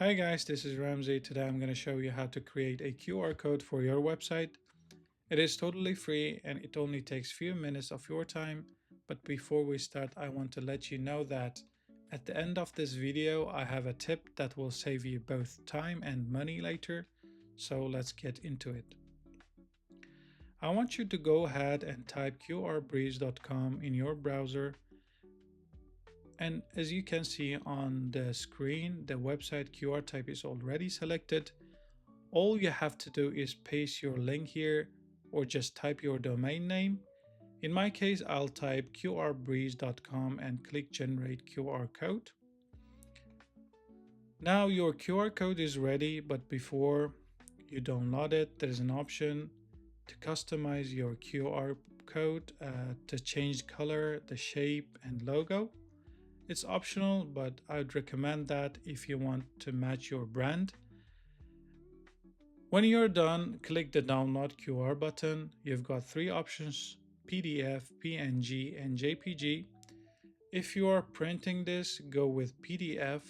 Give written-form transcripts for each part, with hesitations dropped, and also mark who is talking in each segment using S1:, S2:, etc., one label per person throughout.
S1: Hi guys, this is Ramsey. Today I'm going to show you how to create a QR code for your website. It is totally free and it only takes few minutes of your time. But before we start, I want to let you know that at the end of this video, I have a tip that will save you both time and money later. So let's get into it. I want you to go ahead and type QrBreeze.com in your browser. And as you can see on the screen, the website QR type is already selected. All you have to do is paste your link here or just type your domain name. In my case, I'll type QrBreeze.com and click generate QR code. Now your QR code is ready, but before you download it, there's an option to customize your QR code to change color, the shape and logo. It's optional, but I'd recommend that if you want to match your brand. When you're done, click the download QR button. You've got three options: PDF, PNG, and JPG. If you are printing this, go with PDF.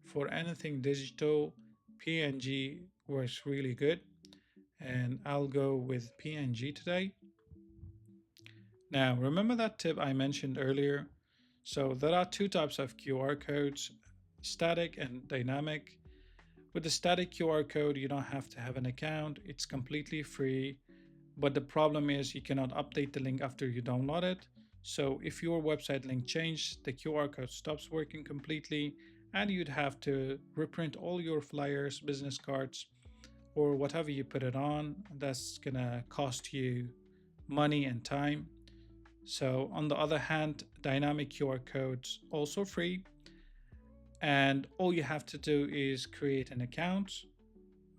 S1: For anything digital, PNG works really good, and I'll go with PNG today. Now, remember that tip I mentioned earlier? So there are two types of QR codes, static and dynamic. With the static QR code, you don't have to have an account. It's completely free. But the problem is you cannot update the link after you download it. So if your website link changed, the QR code stops working completely and you'd have to reprint all your flyers, business cards, or whatever you put it on. That's gonna cost you money and time. So on the other hand, dynamic QR codes also free. And all you have to do is create an account.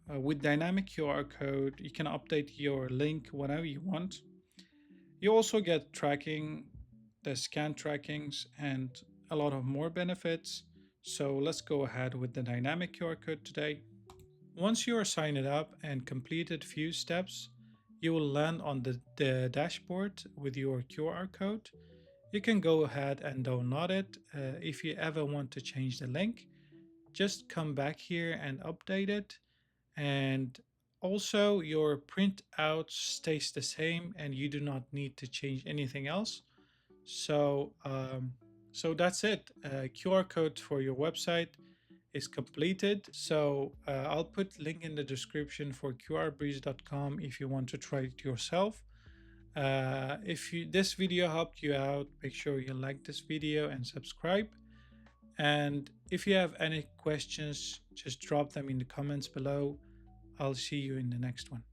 S1: With dynamic QR code, you can update your link whenever you want. You also get tracking, the scan trackings, and a lot of more benefits. So let's go ahead with the dynamic QR code today. Once you are signed up and completed few steps, you will land on the dashboard with your QR code. You can go ahead and download it. If you ever want to change the link, just come back here and update it. And also your printout stays the same and you do not need to change anything else. So that's it. QR code for your website is completed. So I'll put link in the description for QrBreeze.com if you want to try it yourself. If this video helped you out, make sure you like this video and subscribe. And if you have any questions, just drop them in the comments below. I'll see you in the next one.